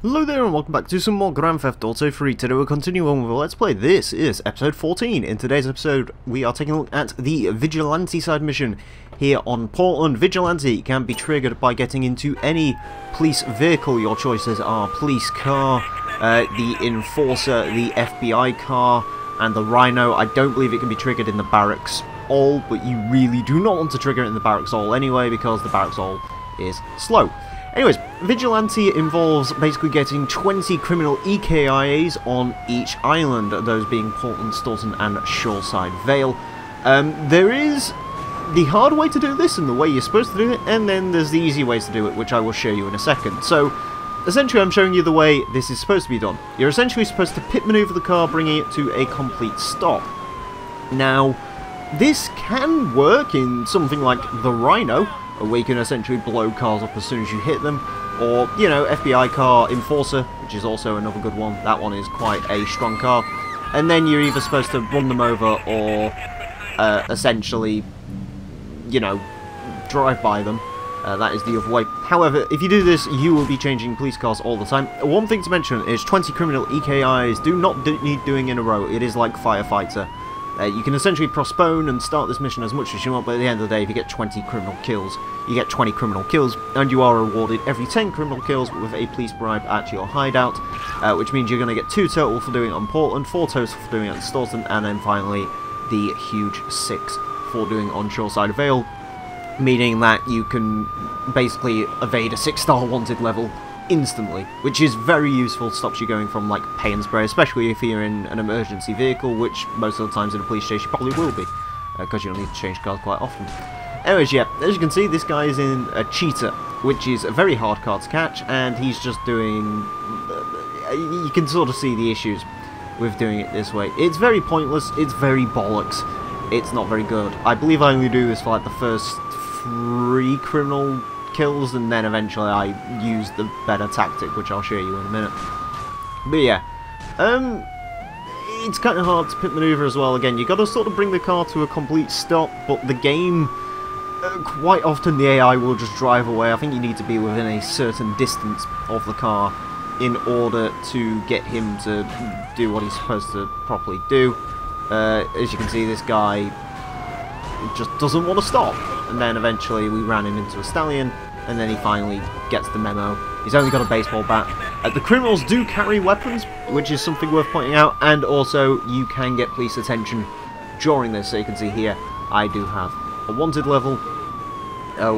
Hello there and welcome back to some more Grand Theft Auto 3. Today we'll continue on with a Let's Play. This is episode 14. In today's episode we are taking a look at the Vigilante side mission here on Portland. Vigilante can be triggered by getting into any police vehicle. Your choices are police car, the Enforcer, the FBI car, and the Rhino. I don't believe it can be triggered in the Barracks All, but you really do not want to trigger it in the Barracks All anyway because the Barracks All is slow. Anyways, Vigilante involves basically getting 20 criminal EKIAs on each island, those being Portland, Staunton and Shoreside Vale. There is the hard way to do this and the way you're supposed to do it, and then there's the easy ways to do it, which I will show you in a second. So, essentially I'm showing you the way this is supposed to be done. You're essentially supposed to pit maneuver the car, bringing it to a complete stop. Now, this can work in something like the Rhino, where you can essentially blow cars up as soon as you hit them, or, you know, FBI car, Enforcer, which is also another good one. That one is quite a strong car. And then you're either supposed to run them over or essentially, you know, drive by them. That is the other way. However, if you do this, you will be changing police cars all the time. One thing to mention is 20 criminal EKIs do not need doing in a row. It is like Firefighter. You can essentially postpone and start this mission as much as you want, but at the end of the day, if you get 20 criminal kills, you get 20 criminal kills, and you are rewarded every 10 criminal kills with a police bribe at your hideout, which means you're going to get 2 total for doing it on Portland, 4 total for doing it on Staunton, and then finally the huge 6 for doing it on Shoreside Vale, meaning that you can basically evade a 6-star wanted level instantly, which is very useful. Stops you going from like pay and spray, especially if you're in an emergency vehicle, which most of the times in a police station probably will be, because you'll need to change cars quite often. Anyways, yeah, as you can see, this guy is in a Cheetah, which is a very hard car to catch, and he's just doing... you can sort of see the issues with doing it this way. It's very pointless, it's very bollocks, it's not very good. I believe I only do this for like the first 3 criminal kills, and then eventually I use the better tactic, which I'll show you in a minute. But yeah, it's kind of hard to pit maneuver as well. Again, you got to sort of bring the car to a complete stop, but the game, quite often the AI will just drive away. I think you need to be within a certain distance of the car in order to get him to do what he's supposed to properly do. As you can see, this guy just doesn't want to stop, and then eventually we ran him into a stallion, and then he finally gets the memo. He's only got a baseball bat. The criminals do carry weapons, which is something worth pointing out, and also you can get police attention during this. So you can see here I do have a wanted level,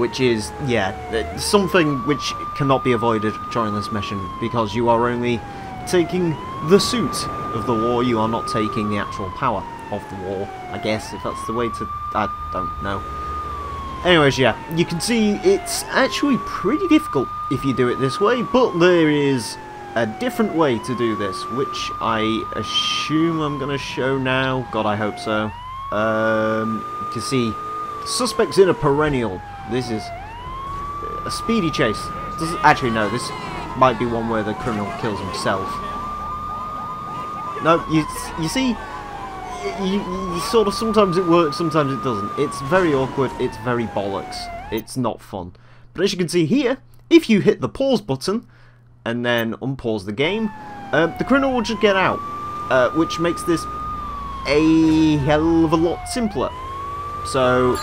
which is, yeah, something which cannot be avoided during this mission, because you are only taking the suit of the war, you are not taking the actual power of the war, I guess, if that's the way to... I don't know. Anyways, yeah, you can see it's actually pretty difficult if you do it this way, but there is a different way to do this, which I assume I'm going to show now. God, I hope so. You can see, suspects in a perennial. This is a speedy chase. Actually, no, this might be one where the criminal kills himself. No, you see... You sort of, sometimes it works, sometimes it doesn't. It's very awkward, it's very bollocks. It's not fun. But as you can see here, if you hit the pause button and then unpause the game, the criminal will just get out, which makes this a hell of a lot simpler. So,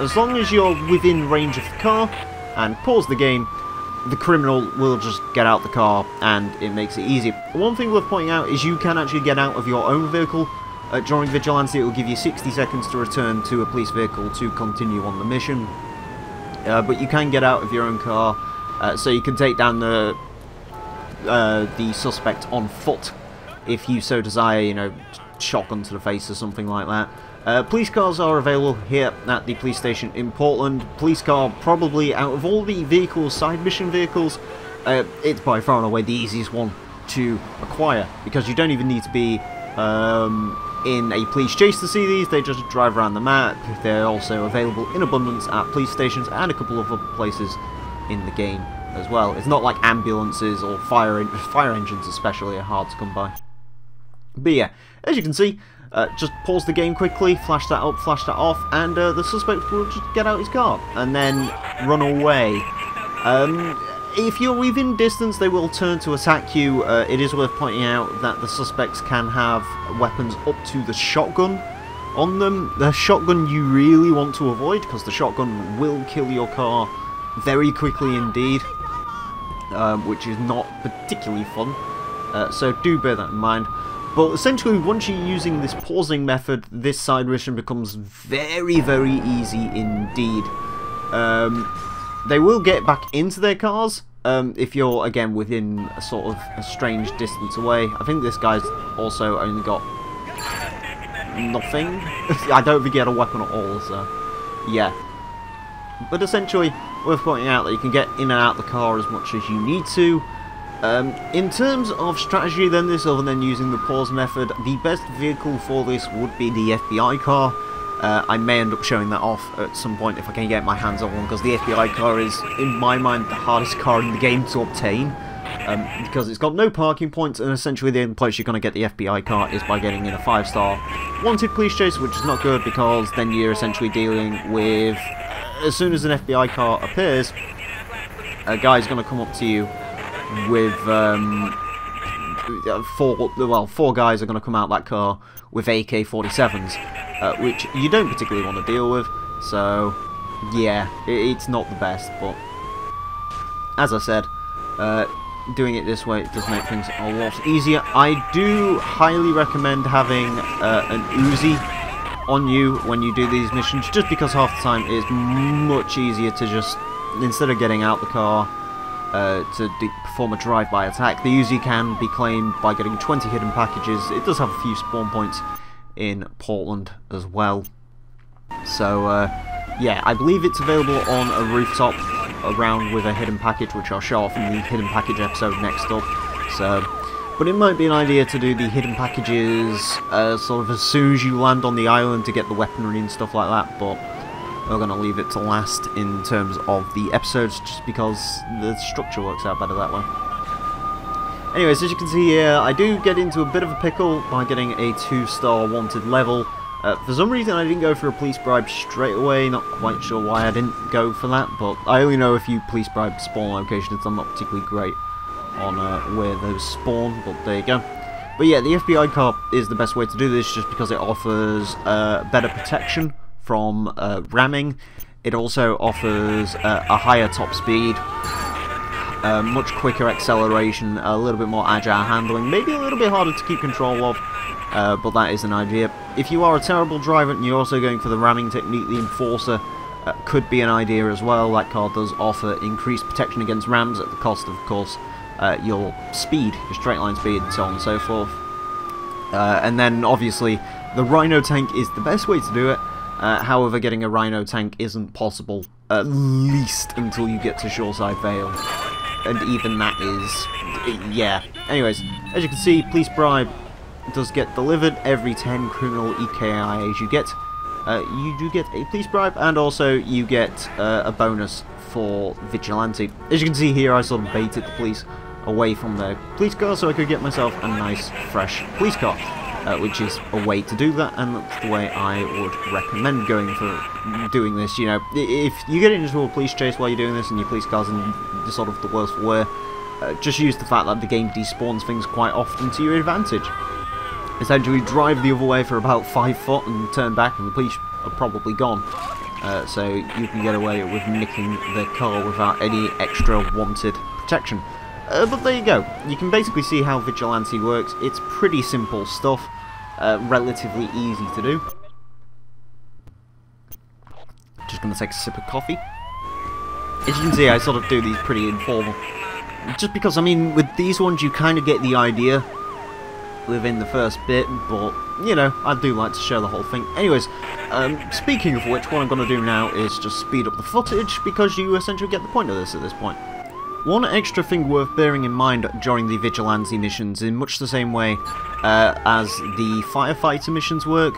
as long as you're within range of the car and pause the game, the criminal will just get out the car, and it makes it easy. One thing worth pointing out is you can actually get out of your own vehicle. During Vigilante, it will give you 60 seconds to return to a police vehicle to continue on the mission. But you can get out of your own car, so you can take down the suspect on foot if you so desire, you know, shotgun to the face or something like that. Police cars are available here at the police station in Portland. Police car, probably out of all the vehicles, side mission vehicles, it's by far and away the easiest one to acquire, because you don't even need to be in a police chase to see these. They just drive around the map. They're also available in abundance at police stations and a couple of other places in the game as well. It's not like ambulances or fire engines especially are hard to come by. But yeah, as you can see, just pause the game quickly, flash that up, flash that off, and the suspect will just get out his car and then run away. if you're within distance, they will turn to attack you. It is worth pointing out that the suspects can have weapons up to the shotgun on them. The shotgun you really want to avoid, because the shotgun will kill your car very quickly indeed, which is not particularly fun. So do bear that in mind. But essentially, once you're using this pausing method, this side mission becomes very, very easy indeed. They will get back into their cars if you're, again, within a sort of a strange distance away. I think this guy's also only got nothing. I don't think he had a weapon at all, so yeah. But essentially, worth pointing out that you can get in and out the car as much as you need to. In terms of strategy then, this other than using the pause method, the best vehicle for this would be the FBI car. I may end up showing that off at some point if I can get my hands on one, because the FBI car is, in my mind, the hardest car in the game to obtain, because it's got no parking points, and essentially the only place you're going to get the FBI car is by getting in a 5-star wanted police chase, which is not good, because then you're essentially dealing with, as soon as an FBI car appears, a guy's going to come up to you with four guys are going to come out that car with AK-47s, which you don't particularly want to deal with. So yeah, it's not the best, but as I said, doing it this way does make things a lot easier. I do highly recommend having an Uzi on you when you do these missions, just because half the time it's much easier to just, instead of getting out the car, to perform a drive-by attack. The Uzi can be claimed by getting 20 hidden packages. It does have a few spawn points in Portland as well. So yeah, I believe it's available on a rooftop around with a hidden package, which I'll show off in the hidden package episode next up. So, but it might be an idea to do the hidden packages sort of as soon as you land on the island to get the weaponry and stuff like that, but we're going to leave it to last in terms of the episodes, just because the structure works out better that way. Anyways, as you can see here, I do get into a bit of a pickle by getting a 2-star wanted level. For some reason I didn't go for a police bribe straight away, not quite sure why I didn't go for that, but I only know a few police bribe spawn locations. I'm not particularly great on where those spawn, but there you go. But yeah, the FBI car is the best way to do this, just because it offers better protection from ramming. It also offers a higher top speed, much quicker acceleration, a little bit more agile handling, maybe a little bit harder to keep control of, but that is an idea. If you are a terrible driver and you're also going for the ramming technique, the Enforcer could be an idea as well. That car does offer increased protection against rams at the cost of course, your speed, your straight line speed, and so on and so forth. And then obviously the Rhino tank is the best way to do it. However, getting a Rhino tank isn't possible, at least until you get to Shoreside Vale. And even that is, yeah. Anyways, as you can see, police bribe does get delivered every 10 criminal EKIAs you get. You do get a police bribe, and also you get a bonus for Vigilante. As you can see here, I sort of baited the police away from their police car so I could get myself a nice, fresh police car. Which is a way to do that, and that's the way I would recommend going for doing this. You know, if you get into a police chase while you're doing this and your police car's in sort of the worst for wear, just use the fact that the game despawns things quite often to your advantage. Essentially, drive the other way for about 5 foot and turn back, and the police are probably gone. So you can get away with nicking the car without any extra wanted protection. But there you go. You can basically see how Vigilante works. It's pretty simple stuff, relatively easy to do. Just going to take a sip of coffee. As you can see, I sort of do these pretty informal. Just because, I mean, with these ones you kind of get the idea within the first bit, but, you know, I do like to show the whole thing. Anyways, speaking of which, what I'm going to do now is just speed up the footage, because you essentially get the point of this at this point. One extra thing worth bearing in mind during the Vigilante missions, in much the same way as the firefighter missions work,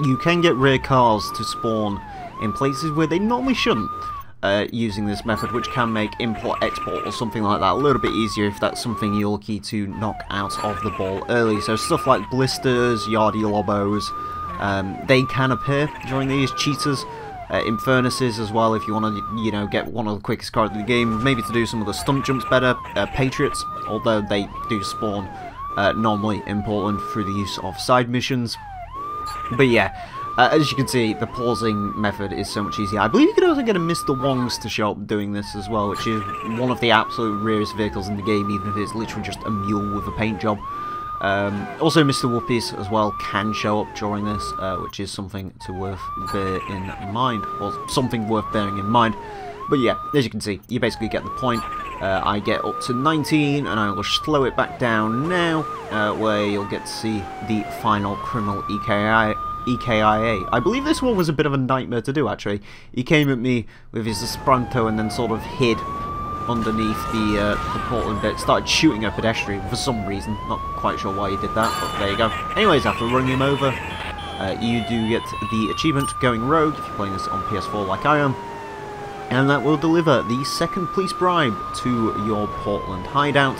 you can get rare cars to spawn in places where they normally shouldn't, using this method, which can make import-export or something like that a little bit easier if that's something you're lucky to knock out of the ball early. So stuff like blisters, yardy lobos, they can appear during these cheaters. Infernuses as well, if you want to, you know, get one of the quickest cars in the game. Maybe to do some of the stunt jumps better. Patriots, although they do spawn normally in Portland through the use of side missions. But yeah, as you can see, the pausing method is so much easier. I believe you can also get a Mr. Wongs to show up doing this as well, which is one of the absolute rarest vehicles in the game, even if it's literally just a mule with a paint job. Also, Mr. Whoopies as well can show up during this, which is something to bear in mind, or something worth bearing in mind. But yeah, as you can see, you basically get the point. I get up to 19, and I will slow it back down now, where you'll get to see the final criminal EKIA. I believe this one was a bit of a nightmare to do, actually. He came at me with his Esperanto and then sort of hid underneath the Portland bit, started shooting a pedestrian for some reason. Not quite sure why he did that, but there you go. Anyways, after running him over, you do get the achievement Going Rogue, if you're playing this on PS4 like I am. And that will deliver the second police bribe to your Portland hideout.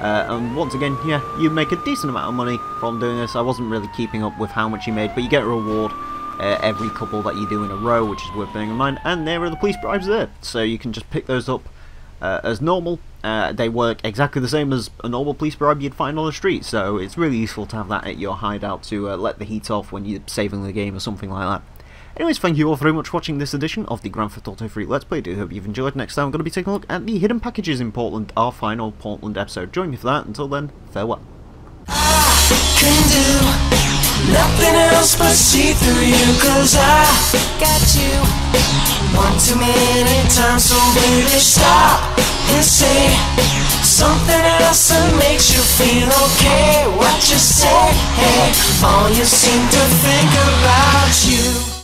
And once again, yeah, you make a decent amount of money from doing this. I wasn't really keeping up with how much you made, but you get a reward every couple that you do in a row, which is worth bearing in mind. And there are the police bribes there, so you can just pick those up as normal. They work exactly the same as a normal police bribe you'd find on the street, so it's really useful to have that at your hideout to let the heat off when you're saving the game or something like that. Anyways, thank you all very much for watching this edition of the Grand Theft Auto 3 Let's Play. I do hope you've enjoyed. Next time I'm going to be taking a look at the hidden packages in Portland, our final Portland episode. Join me for that. Until then, farewell. I can do nothing else but see through you, 'cause I got you one too many times, so baby stop and say something else that makes you feel okay. What you say, hey, all you seem to think about you.